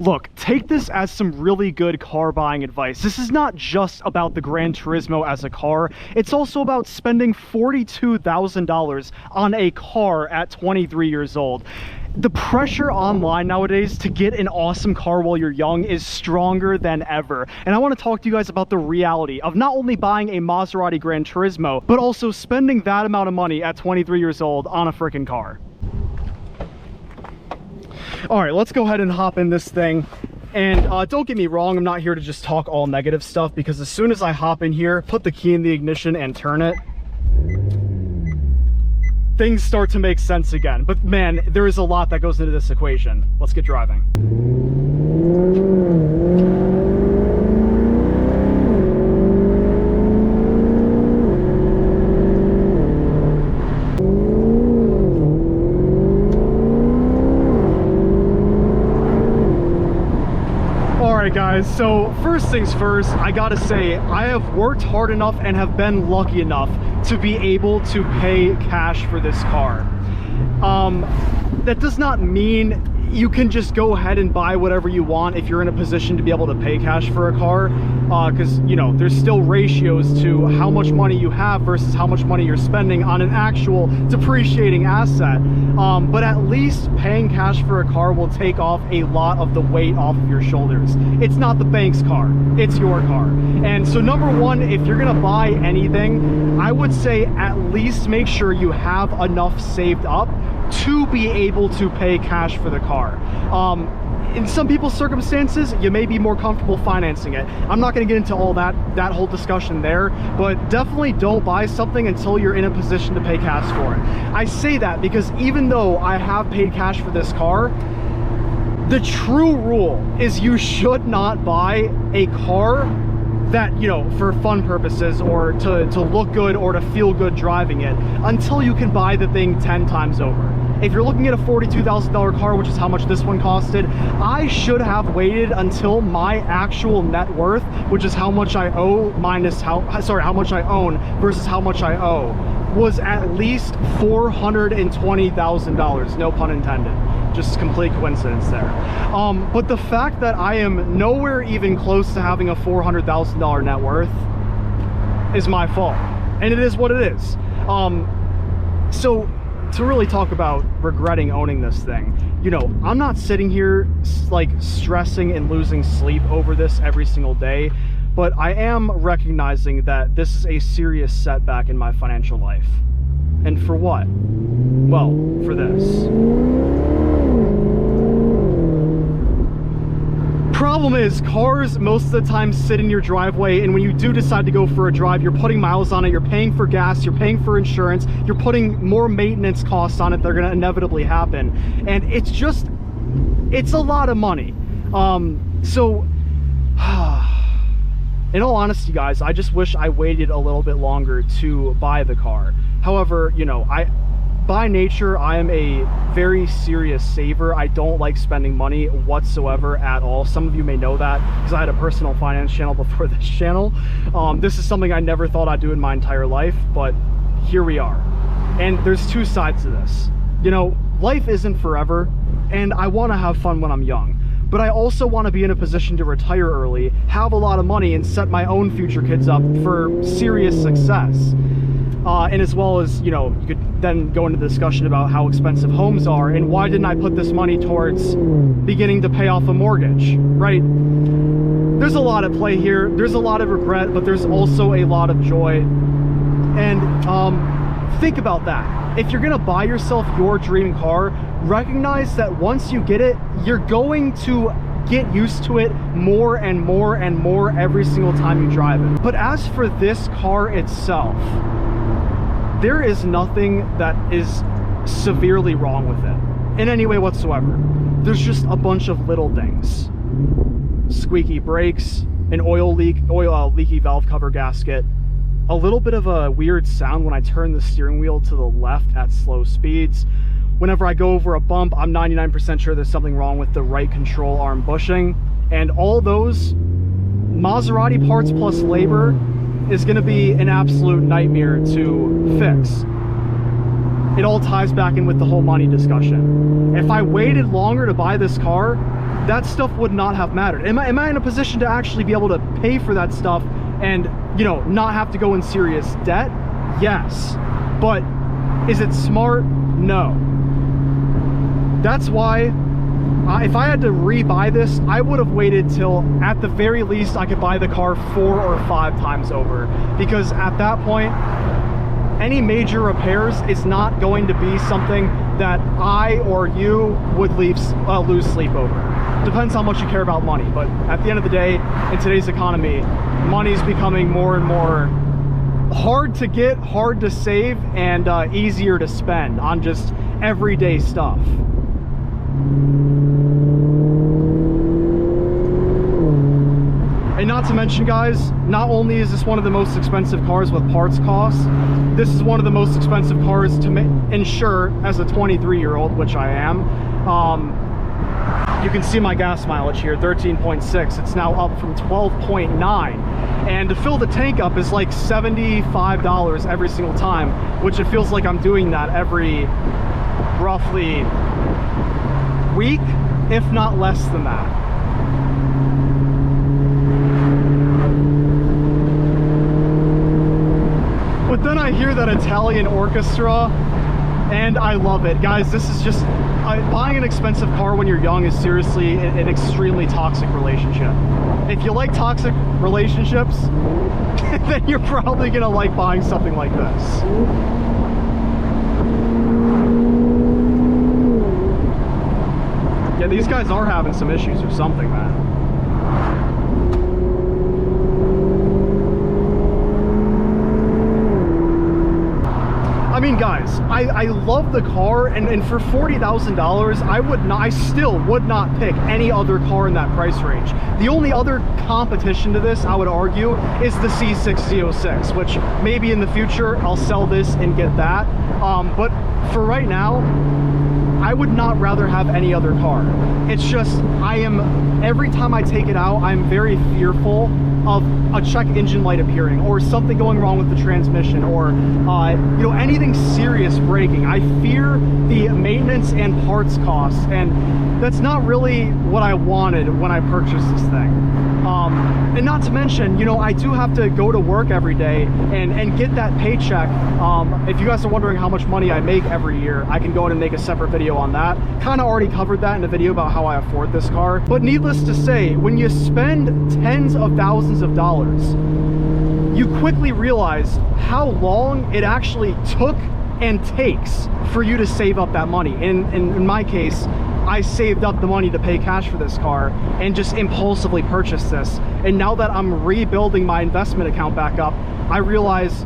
Look, take this as some really good car buying advice. This is not just about the GranTurismo as a car. It's also about spending $42,000 on a car at 23 years old. The pressure online nowadays to get an awesome car while you're young is stronger than ever. And I want to talk to you guys about the reality of not only buying a Maserati GranTurismo, but also spending that amount of money at 23 years old on a freaking car. All right, let's go ahead and hop in this thing. And don't get me wrong, I'm not here to just talk all negative stuff, because as soon as I hop in here, put the key in the ignition and turn it, things start to make sense again. But man, there is a lot that goes into this equation. Let's get driving. Guys, so first things first, I gotta say, I have worked hard enough and have been lucky enough to be able to pay cash for this car. That does not mean you can just go ahead and buy whatever you want if you're in a position to be able to pay cash for a car, because you know, there's still ratios to how much money you have versus how much money you're spending on an actual depreciating asset. But at least paying cash for a car will take off a lot of the weight off of your shoulders. It's not the bank's car, it's your car. And so number one, if you're gonna buy anything, I would say at least make sure you have enough saved up to be able to pay cash for the car. In some people's circumstances, you may be more comfortable financing it. I'm not going to get into all that whole discussion there, but definitely don't buy something until you're in a position to pay cash for it. I say that because even though I have paid cash for this car, the true rule is you should not buy a car that, you know, for fun purposes or to look good or to feel good driving it until you can buy the thing 10 times over. If you're looking at a $42,000 car, which is how much this one costed, I should have waited until my actual net worth, which is how much I owe minus how much I own versus how much I owe, was at least $420,000, no pun intended. Just complete coincidence there. But the fact that I am nowhere even close to having a $400,000 net worth is my fault, and it is what it is. So to really talk about regretting owning this thing, you know, I'm not sitting here like stressing and losing sleep over this every single day, but I am recognizing that this is a serious setback in my financial life. And for what? Well, for this. Problem is, cars most of the time sit in your driveway, and when you do decide to go for a drive, you're putting miles on it, you're paying for gas, you're paying for insurance, you're putting more maintenance costs on it that are going to inevitably happen, and it's a lot of money. So in all honesty, guys, I just wish I waited a little bit longer to buy the car. However, you know, by nature, I am a very serious saver. I don't like spending money whatsoever at all. Some of you may know that because I had a personal finance channel before this channel. This is something I never thought I'd do in my entire life, but here we are. And there's two sides to this. You know, life isn't forever, and I want to have fun when I'm young. But I also want to be in a position to retire early, have a lot of money, and set my own future kids up for serious success. And as well as, you know, you could then go into the discussion about how expensive homes are and why didn't I put this money towards beginning to pay off a mortgage, right? There's a lot at play here. There's a lot of regret, but there's also a lot of joy. And think about that. If you're gonna buy yourself your dream car, recognize that once you get it, you're going to get used to it more and more and more every single time you drive it. But as for this car itself, there is nothing that is severely wrong with it in any way whatsoever. There's just a bunch of little things. Squeaky brakes, an leaky valve cover gasket, a little bit of a weird sound when I turn the steering wheel to the left at slow speeds. Whenever I go over a bump, I'm 99% sure there's something wrong with the right control arm bushing. And all those Maserati parts plus labor is going to be an absolute nightmare to fix. It all ties back in with the whole money discussion. If I waited longer to buy this car, that stuff would not have mattered. Am I in a position to actually be able to pay for that stuff and, you know, not have to go in serious debt? Yes. But is it smart? No. That's why if I had to rebuy this, I would have waited till at the very least I could buy the car 4 or 5 times over, because at that point any major repairs is not going to be something that I or you would lose sleep over. Depends how much you care about money, but at the end of the day, in today's economy, money's becoming more and more hard to get, hard to save, and easier to spend on just everyday stuff. And not to mention, guys, not only is this one of the most expensive cars with parts costs, this is one of the most expensive cars to insure as a 23-year-old, which I am. You can see my gas mileage here, 13.6. It's now up from 12.9. And to fill the tank up is like $75 every single time, which it feels like I'm doing that every roughly week, if not less than that. But then I hear that Italian orchestra and I love it. Guys, this is just, buying an expensive car when you're young is seriously an extremely toxic relationship. If you like toxic relationships, then you're probably gonna like buying something like this. Yeah, these guys are having some issues or something, man. I mean, guys, I love the car, and for $40,000, I still would not pick any other car in that price range. The only other competition to this, I would argue, is the C6 Z06, which maybe in the future I'll sell this and get that. But for right now, I would not rather have any other car. It's just, every time I take it out, I'm very fearful of a check engine light appearing, or something going wrong with the transmission, or you know, anything serious breaking. I fear the maintenance and parts costs, and that's not really what I wanted when I purchased this thing. And not to mention, you know, I do have to go to work every day and get that paycheck. If you guys are wondering how much money I make every year, I can go in and make a separate video on that. Kind of already covered that in a video about how I afford this car. But needless to say, when you spend tens of thousands of dollars, you quickly realize how long it actually took and takes for you to save up that money. In my case, I saved up the money to pay cash for this car and just impulsively purchased this. And now that I'm rebuilding my investment account back up, I realize,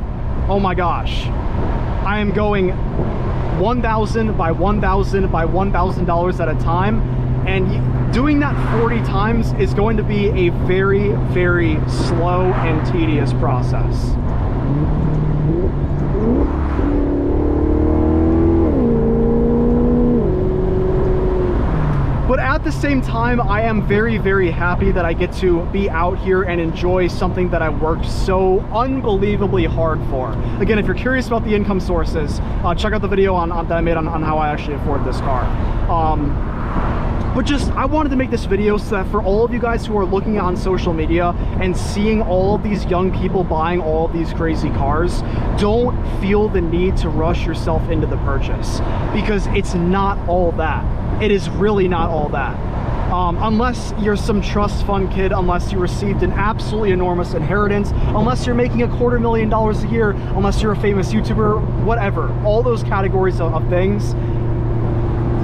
oh my gosh, I am going $1,000 by $1,000 by $1,000 at a time. And doing that 40 times is going to be a very, very slow and tedious process. But at the same time, I am very, very happy that I get to be out here and enjoy something that I worked so unbelievably hard for. Again, if you're curious about the income sources, check out the video that I made on how I actually afford this car. But just, I wanted to make this video so that for all of you guys who are looking on social media and seeing all of these young people buying all of these crazy cars, don't feel the need to rush yourself into the purchase, because it's not all that. It is really not all that. Unless you're some trust fund kid, unless you received an absolutely enormous inheritance, unless you're making $250,000 a year, unless you're a famous YouTuber, whatever, all those categories of things,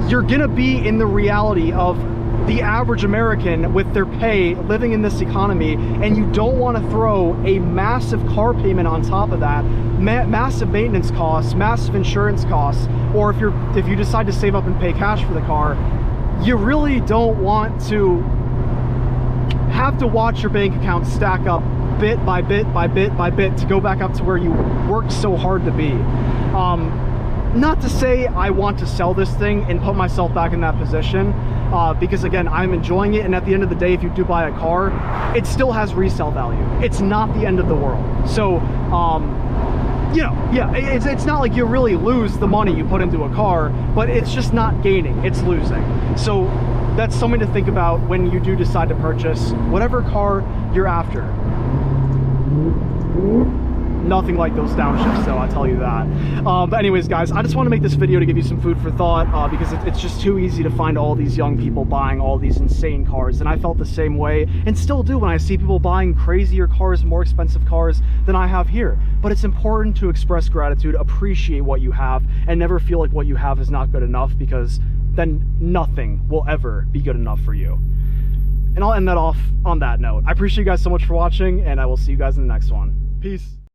you're gonna be in the reality of the average American with their pay living in this economy, and you don't want to throw a massive car payment on top of that, massive maintenance costs, massive insurance costs, or if you decide to save up and pay cash for the car, you really don't want to have to watch your bank account stack up bit by bit by bit by bit to go back up to where you worked so hard to be. Not to say I want to sell this thing and put myself back in that position, because again, I'm enjoying it, and at the end of the day, if you do buy a car, it still has resale value. It's not the end of the world. So, you know, yeah, it's not like you really lose the money you put into a car, but it's just not gaining, it's losing. So that's something to think about when you do decide to purchase whatever car you're after. Nothing like those downshifts though, I'll tell you that. But anyways, guys, I just want to make this video to give you some food for thought, because it's just too easy to find all these young people buying all these insane cars, and I felt the same way and still do when I see people buying crazier cars, more expensive cars than I have here. But it's important to express gratitude, appreciate what you have, and never feel like what you have is not good enough, because then nothing will ever be good enough for you. And I'll end that off on that note. I appreciate you guys so much for watching, and I will see you guys in the next one. Peace.